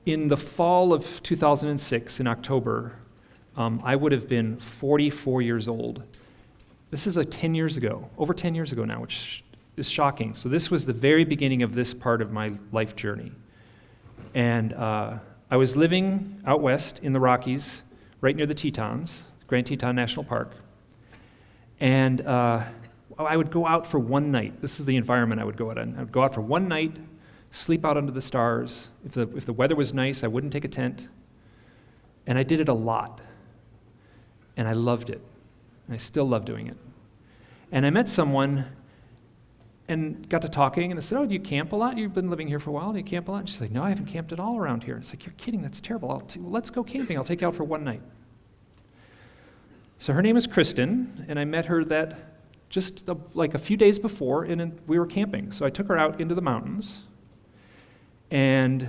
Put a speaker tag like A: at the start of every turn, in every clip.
A: In the fall of 2006, in October, I would have been 44 years old. This is like 10 years ago, over 10 years ago now, which is shocking. So this was the very beginning of this part of my life journey. And I was living out west in the Rockies, right near the Tetons, Grand Teton National Park. And I would go out for one night. This is the environment I would go out in. I would go out for one night, sleep out under the stars. If the weather was nice, I wouldn't take a tent. And I did it a lot. And I loved it. And I still love doing it. And I met someone and got to talking, and I said, "Oh, do you camp a lot? You've been living here for a while. Do you camp a lot?" And she's like, "No, I haven't camped at all around here." It's like, "You're kidding. That's terrible. Well, let's go camping. I'll take you out for one night." So her name is Kristen, and I met her just like a few days before, and we were camping. So I took her out into the mountains, and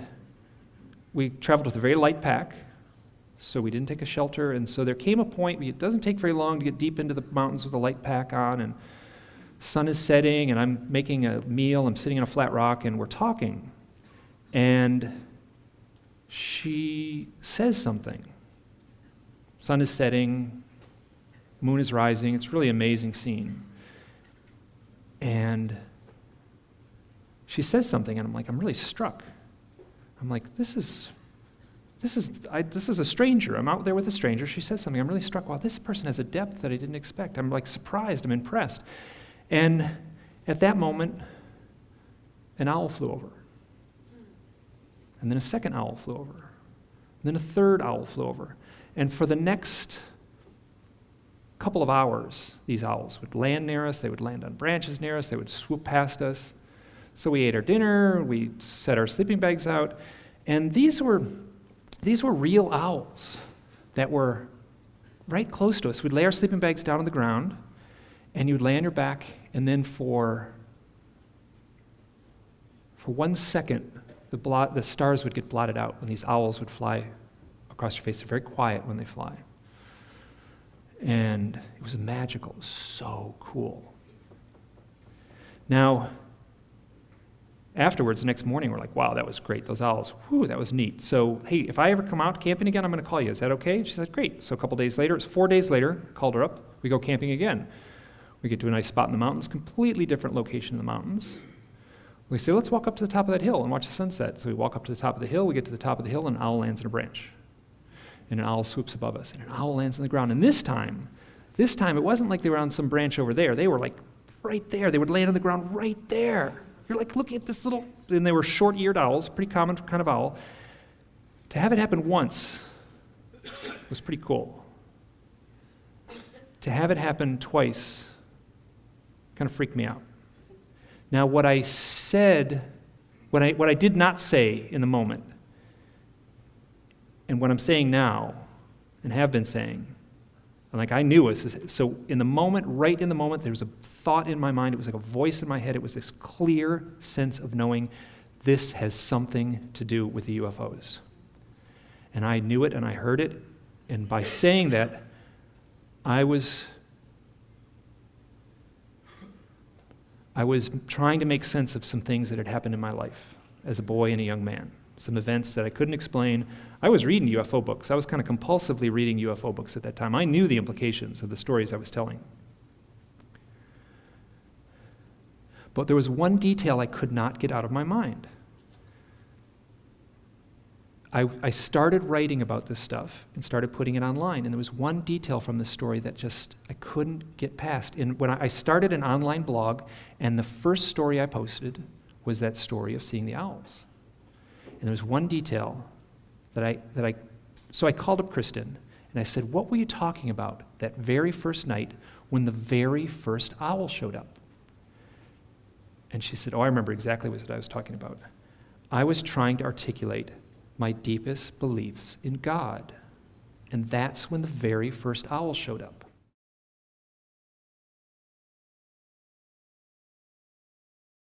A: we traveled with a very light pack, so we didn't take a shelter. And so there came a point, it doesn't take very long to get deep into the mountains with a light pack on, and sun is setting, and I'm making a meal. I'm sitting on a flat rock, and we're talking. And she says something. Sun is setting, moon is rising. It's a really amazing scene. And she says something, and I'm really struck. I'm like, this is a stranger. I'm out there with a stranger. She says something. I'm really struck. Wow, this person has a depth that I didn't expect. I'm like surprised. I'm impressed. And at that moment, an owl flew over. And then a second owl flew over. And then a third owl flew over. And for the next couple of hours, these owls would land near us. They would land on branches near us. They would swoop past us. So we ate our dinner. We set our sleeping bags out. And these were real owls that were right close to us. We'd lay our sleeping bags down on the ground, and you'd lay on your back, and then for 1 second, the stars would get blotted out when these owls would fly across your face. They're very quiet when they fly. And it was magical. It was so cool. Now, afterwards, the next morning, we're like, wow, that was great. Those owls, whew, that was neat. So, hey, if I ever come out camping again, I'm going to call you. Is that okay? She said, great. So a couple days later, it's 4 days later, called her up. We go camping again. We get to a nice spot in the mountains, completely different location in the mountains. We say, let's walk up to the top of that hill and watch the sunset. So we walk up to the top of the hill. We get to the top of the hill, and an owl lands in a branch. And an owl swoops above us, and an owl lands on the ground. And this time, it wasn't like they were on some branch over there. They were like right there. They would land on the ground right there. You're like looking at this little, and they were short-eared owls, pretty common kind of owl. To have it happen once was pretty cool. To have it happen twice kind of freaked me out. Now, what I said, what I did not say in the moment, and what I'm saying now, and have been saying, and like I knew it, so in the moment, right in the moment, there was a thought in my mind, it was like a voice in my head, it was this clear sense of knowing this has something to do with the UFOs. And I knew it, and I heard it, and by saying that, I was trying to make sense of some things that had happened in my life as a boy and a young man, some events that I couldn't explain. I was reading UFO books. I was kind of compulsively reading UFO books at that time. I knew the implications of the stories I was telling. But there was one detail I could not get out of my mind. I started writing about this stuff and started putting it online, and there was one detail from this story that just I couldn't get past. And when I started an online blog, and the first story I posted was that story of seeing the owls. And there was one detail so I called up Kristen, and I said, what were you talking about that very first night when the very first owl showed up? And she said, I remember exactly what I was talking about. I was trying to articulate my deepest beliefs in God. And that's when the very first owl showed up.